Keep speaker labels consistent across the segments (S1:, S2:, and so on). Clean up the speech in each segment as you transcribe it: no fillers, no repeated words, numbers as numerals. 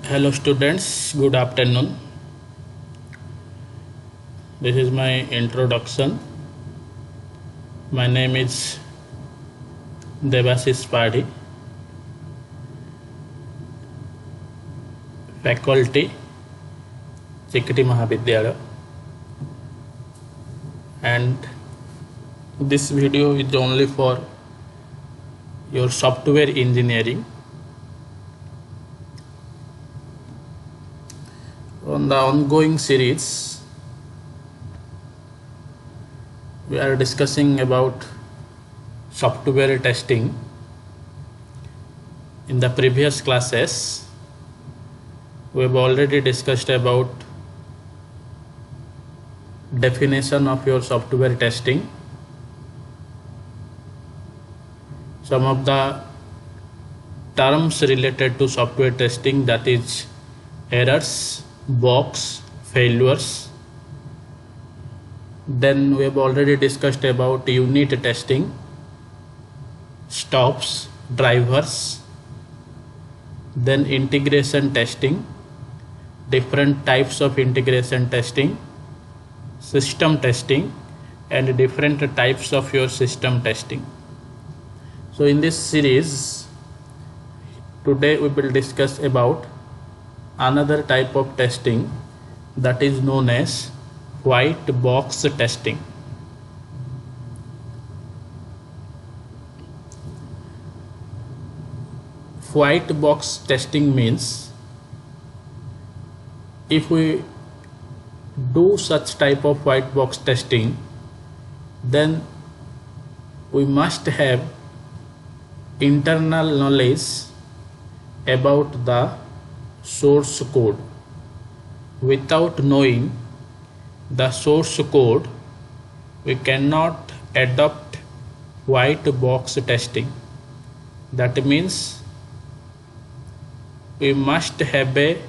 S1: Hello students, good afternoon. This is my introduction. My name is Devashish Padhi, faculty, Chikati Mahavidyalaya, and this video is only for your software engineering. On the ongoing series, we are discussing about software testing. In the previous classes, we have already discussed about definition of your software testing, some of the terms related to software testing, that is errors, bugs, failures. Then we have already discussed about unit testing, stops, drivers, then integration testing, different types of integration testing, system testing, and different types of your system testing. So in this series, today we will discuss about another type of testing, that is known as white box testing. White box testing means if we do such type of white box testing, then we must have internal knowledge about the source code. Without knowing the source code, we cannot adopt white box testing. That means we must have a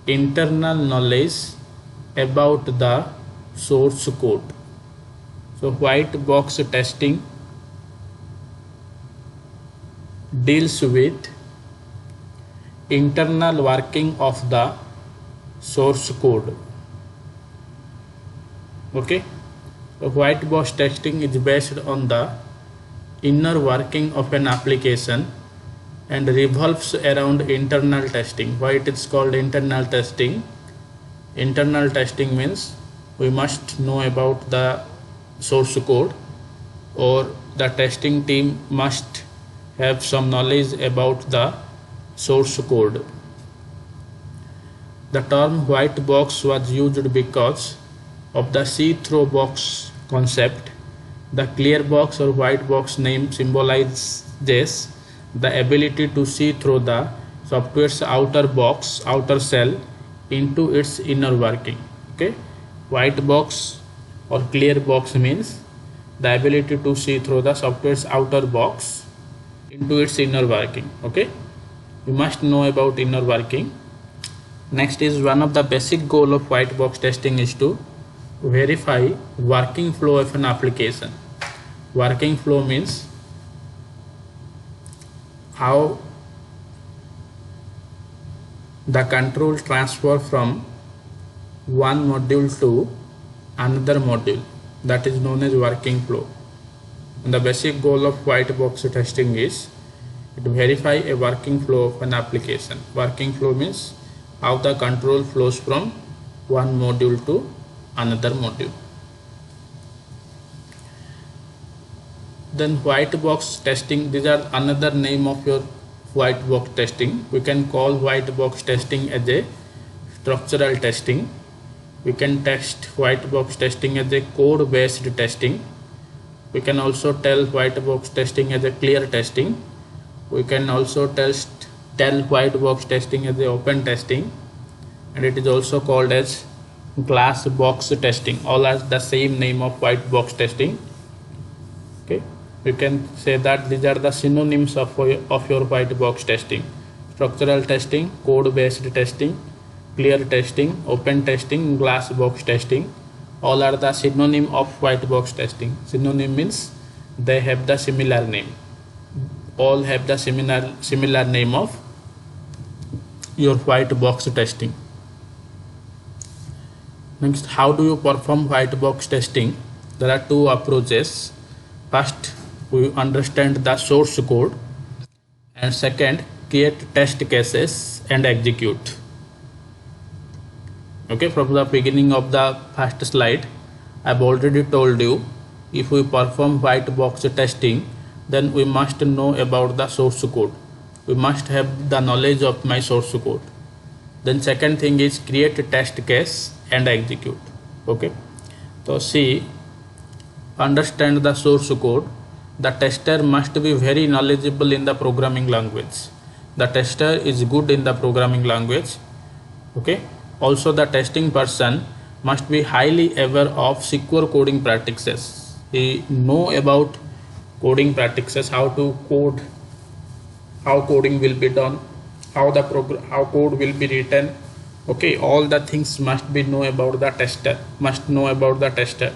S1: internal knowledge about the source code. So white box testing deals with internal working of the source code. Okay, so white box testing is based on the inner working of an application and revolves around internal testing. Why it is called internal testing? Internal testing means we must know about the source code, or the testing team must have some knowledge about the source code. The term white box was used because of the see-through box concept. The clear box or white box name symbolizes the ability to see through the software's outer box, outer shell, into its inner working. Okay, white box or clear box means the ability to see through the software's outer box into its inner working. Okay, you must know about inner working. Next is, one of the basic goal of white box testing is to verify working flow of an application. Working flow means how the control transfer from one module to another module, that is known as working flow. And the basic goal of white box testing is to verify a working flow of an application. Working flow means how the control flows from one module to another module. Then white box testing, these are another name of your white box testing. We can call white box testing as a structural testing. We can test white box testing as a code based testing. We can also tell white box testing as a clear testing. We can also tell white box testing as a open testing, and it is also called as glass box testing. All are the same name of white box testing. Okay, you can say that these are the synonyms of your white box testing: structural testing, code based testing, clear testing, open testing, glass box testing. All are the synonym of white box testing. Synonym means they have the similar name. All have the similar name of your white box testing. Next, how do you perform white box testing? There are two approaches. First, we understand the source code, and second, create test cases and execute. Okay, from the beginning of the first slide, I've already told you, if we perform white box testing, then we must know about the source code. We must have the knowledge of my source code. Then second thing is create a test case and execute. Okay, so see, understand the source code. The tester must be very knowledgeable in the programming language. The tester is good in the programming language. Okay, also the testing person must be highly aware of secure coding practices. He know about coding practices, how to code, how coding will be done, how code will be written. Okay, all the things must be know about the tester, must know about the tester.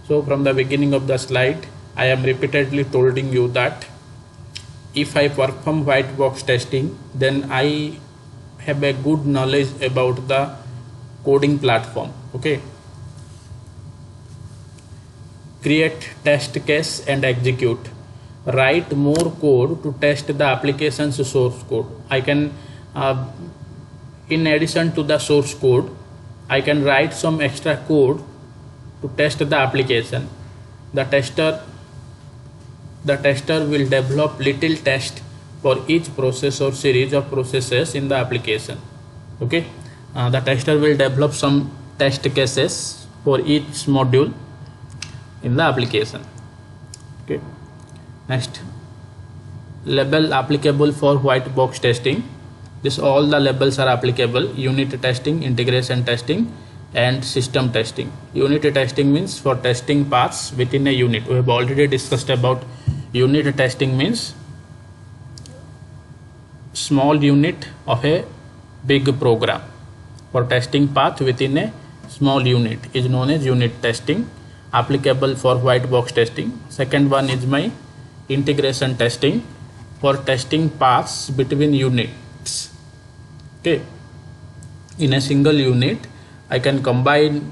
S1: So from the beginning of the slide, I am repeatedly telling you that if I perform white box testing, then I have a good knowledge about the coding platform. Okay, create test case and execute. Write more code to test the application's source code. I can in addition to the source code, I can write some extra code to test the application. The tester will develop little test for each process or series of processes in the application. Okay, the tester will develop some test cases for each module in the application. Okay, next, label applicable for white box testing. This all the labels are applicable: unit testing, integration testing, and system testing. Unit testing means for testing paths within a unit. We have already discussed about unit testing means small unit of a big program. For testing path within a small unit is known as unit testing, applicable for white box testing. Second one is my integration testing, for testing paths between units. Okay, in a single unit I can combine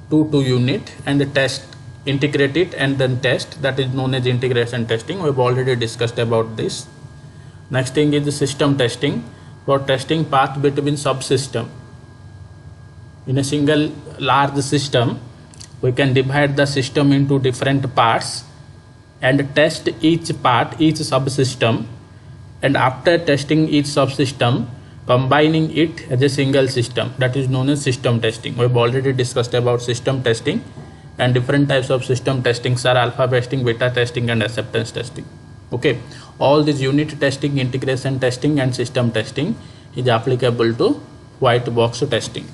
S1: two unit and test, integrate it and then test. That is known as integration testing. We have already discussed about this. Next thing is the system testing, for testing path between subsystem. In a single large system, we can divide the system into different parts and test each part, each subsystem, and after testing each subsystem, combining it as a single system. That is known as system testing. We have already discussed about system testing, and different types of system testings are alpha testing, beta testing, and acceptance testing. Okay, all these unit testing, integration testing, and system testing is applicable to white box testing.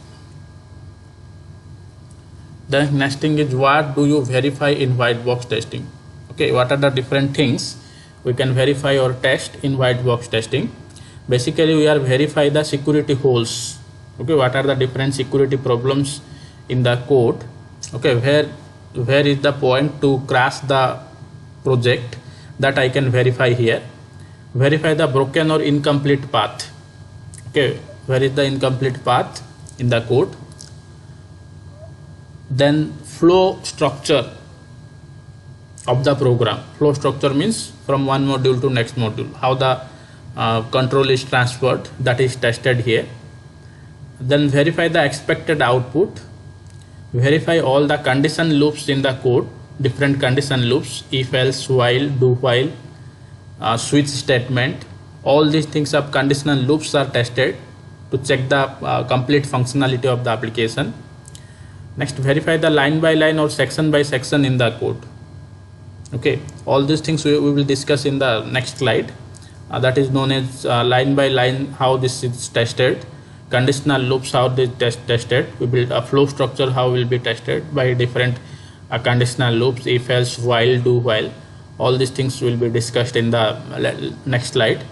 S1: The next thing is, what do you verify in white box testing? Okay, what are the different things we can verify or test in white box testing? Basically, we are verify the security holes. Okay, what are the different security problems in the code? Okay, where is the point to crash the project, that I can verify here. Verify the broken or incomplete path. Okay, where is the incomplete path in the code? Then flow structure of the program. Flow structure means from one module to next module, how the control is transferred, that is tested here. Then verify the expected output. Verify all the condition loops in the code, different condition loops, if else, while, do while, switch statement. All these things of conditional loops are tested to check the complete functionality of the application. Next, verify the line by line or section by section in the code. Okay, all these things we will discuss in the next slide. That is known as line by line, how this is tested. Conditional loops, how they tested. We build a flow structure, how will be tested by different conditional loops, if else, while, do while. All these things will be discussed in the next slide.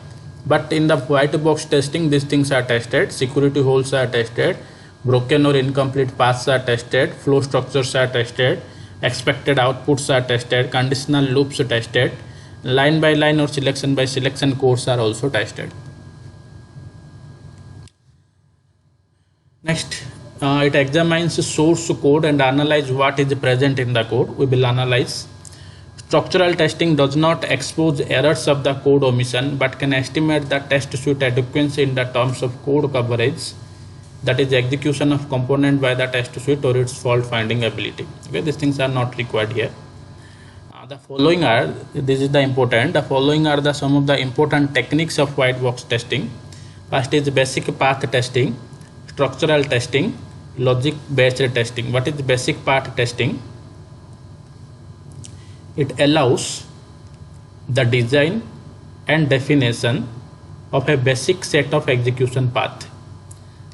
S1: But in the white box testing, these things are tested. Security holes are tested, broken or incomplete paths are tested, flow structures are tested, expected outputs are tested, conditional loops are tested, line by line or selection by selection codes are also tested. Next, it examines source code and analyze what is present in the code. We will analyze. Structural testing does not expose errors of the code omission, but can estimate the test suite adequacy in the terms of code coverage, that is execution of component by the test suite or its fault finding ability. Okay, these things are not required here. The following are, this is the important, the following are the some of the important techniques of white box testing. First is basic path testing, structural testing, logic based testing. What is basic path testing? It allows the design and definition of a basic set of execution path.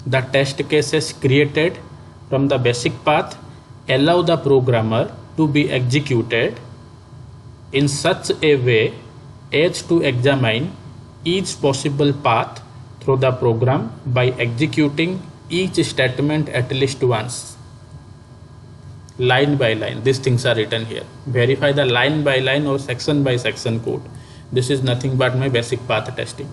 S1: The test cases created from the basic path allow the programmer to be executed in such a way as to examine each possible path through the program by executing each statement at least once, line by line. These things are written here. Verify the line by line or section by section code. This is nothing but my basic path testing.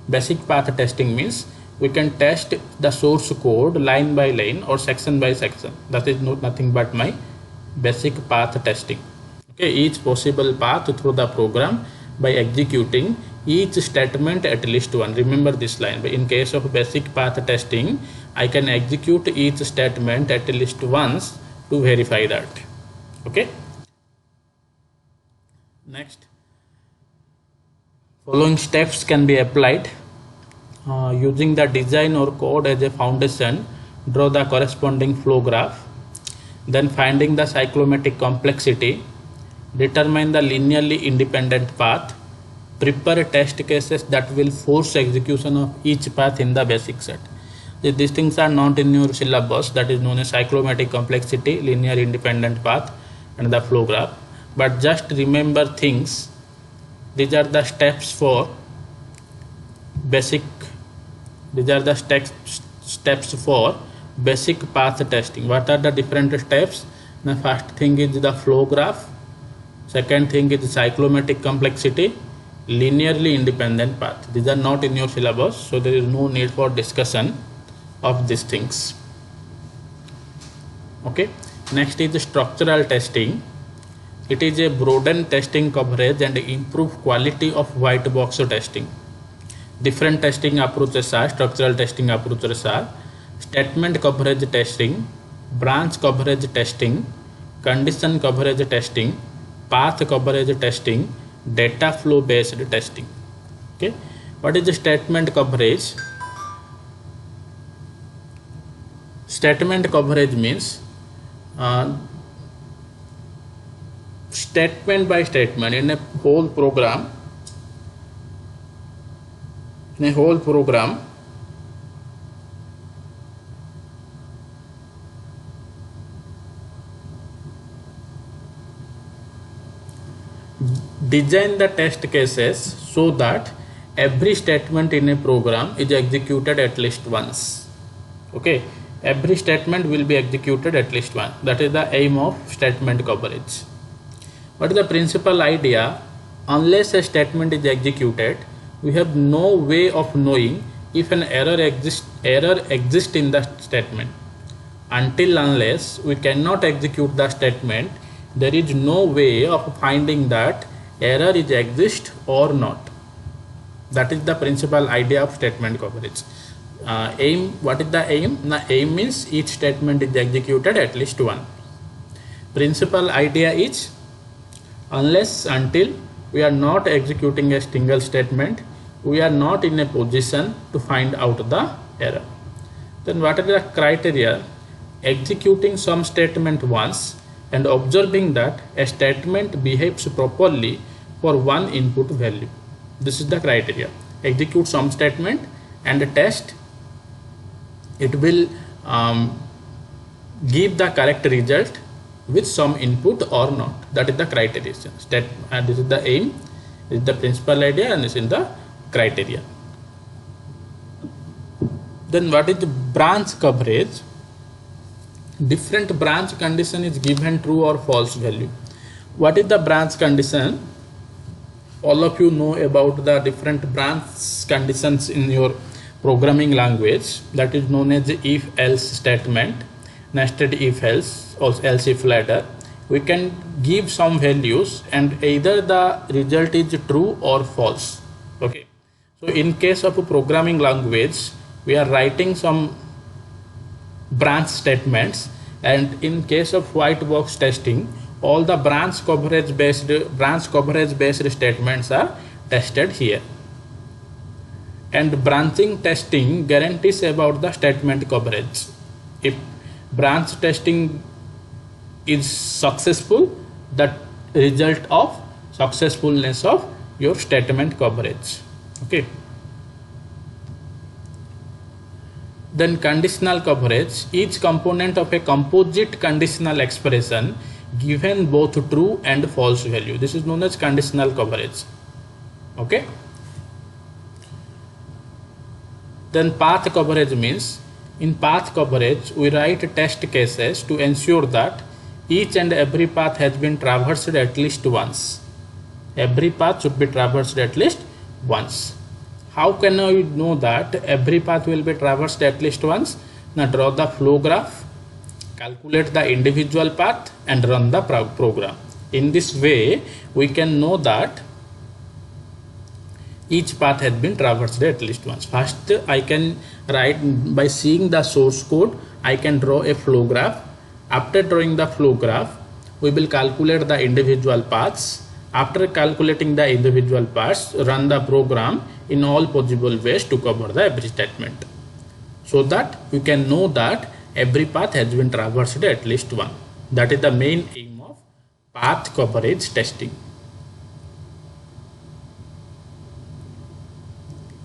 S1: Basic path testing means we can test the source code line by line or section by section. That is nothing but my basic path testing. Okay, each possible path through the program by executing each statement at least one. Remember this line. But in case of basic path testing, I can execute each statement at least once to verify that. Okay. Next, following steps can be applied using the design or code as a foundation. Draw the corresponding flow graph, then finding the cyclomatic complexity, determine the linearly independent path, prepare test cases that will force execution of each path in the basic set. These things are not in your syllabus, that is known as cyclomatic complexity, linear independent path and the flow graph. But just remember things. These are the steps for basic, these are the steps for basic path testing. What are the different steps? The first thing is the flow graph. Second thing is cyclomatic complexity, linearly independent path. These are not in your syllabus, so there is no need for discussion of these things. Okay. Next is the structural testing. It is a broaden testing coverage and improve quality of white box testing. Different testing approaches are, structural testing approaches are statement coverage testing, branch coverage testing, condition coverage testing, path coverage testing, data flow based testing. Okay, what is the statement coverage? Statement coverage means statement by statement in a whole program. In a whole program, design the test cases so that every statement in a program is executed at least once. Okay, every statement will be executed at least once. That is the aim of statement coverage. What is the principal idea? Unless a statement is executed, we have no way of knowing if an error exists in the statement. Until unless we cannot execute the statement, there is no way of finding that error is exist or not. That is the principal idea of statement coverage. Aim, what is the aim? The aim means each statement is executed at least one. Principal idea is unless until we are not executing a single statement, we are not in a position to find out the error. Then what are the criteria? Executing some statement once and observing that a statement behaves properly for one input value. This is the criteria. Execute some statement and test. It will give the correct result with some input or not. That is the criteria. And this is the aim, this is the principal idea, and this is the criteria. Then what is the branch coverage? Different branch condition is given true or false value. What is the branch condition? All of you know about the different branch conditions in your programming language that is known as the if else statement, nested if else or else if ladder. We can give some values and either the result is true or false. Okay, so in case of a programming language, we are writing some branch statements, and in case of white box testing, all the branch coverage based statements are tested here. And branching testing guarantees about the statement coverage. If branch testing is successful, that result of successfulness of your statement coverage. Okay. Then conditional coverage, each component of a composite conditional expression given both true and false value. This is known as conditional coverage. Okay. Then path coverage means, in path coverage we write test cases to ensure that each and every path has been traversed at least once. Every path should be traversed at least once. How can I know that every path will be traversed at least once? Now draw the flow graph, calculate the individual path and run the program. In this way we can know that each path has been traversed at least once. First I can write, by seeing the source code, I can draw a flow graph. After drawing the flow graph, we will calculate the individual paths. After calculating the individual paths, run the program in all possible ways to cover the every statement, so that we can know that every path has been traversed at least one. That is the main aim of path coverage testing.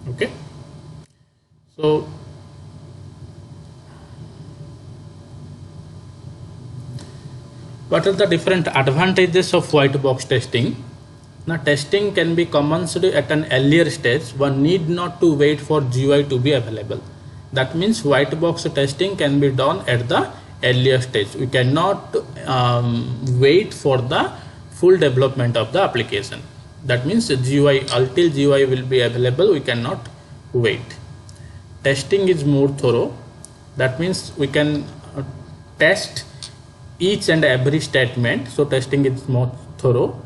S1: Okay. So what are the different advantages of white box testing? Now testing can be commenced at an earlier stage. One need not to wait for GUI to be available. That means white box testing can be done at the earlier stage. We cannot wait for the full development of the application. That means GUI, until GUI will be available, we cannot wait. Testing is more thorough. That means we can test each and every statement. So testing is more thorough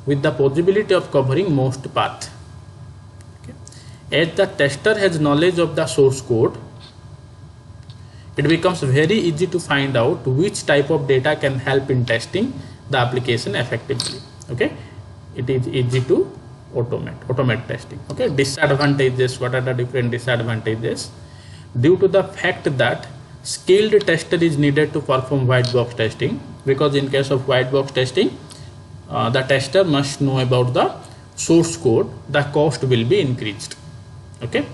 S1: with the possibility of covering most path. Okay. As the tester has knowledge of the source code, it becomes very easy to find out which type of data can help in testing the application effectively. Okay, it is easy to automate testing. Okay, disadvantages. What are the different disadvantages? Due to the fact that skilled tester is needed to perform white box testing, because in case of white box testing, the tester must know about the source code, the cost will be increased. Okay,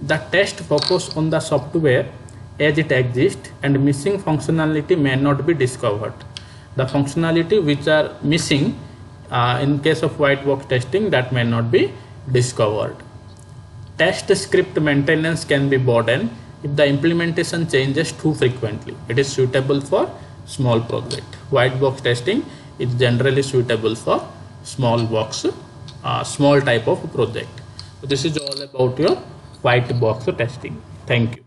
S1: the test focus on the software as it exists, and missing functionality may not be discovered. The functionality which are missing in case of white box testing, that may not be discovered. Test script maintenance can be burden if the implementation changes too frequently. It is suitable for small project. White box testing is generally suitable for small type of project. So this is all about your white box testing. Thank you.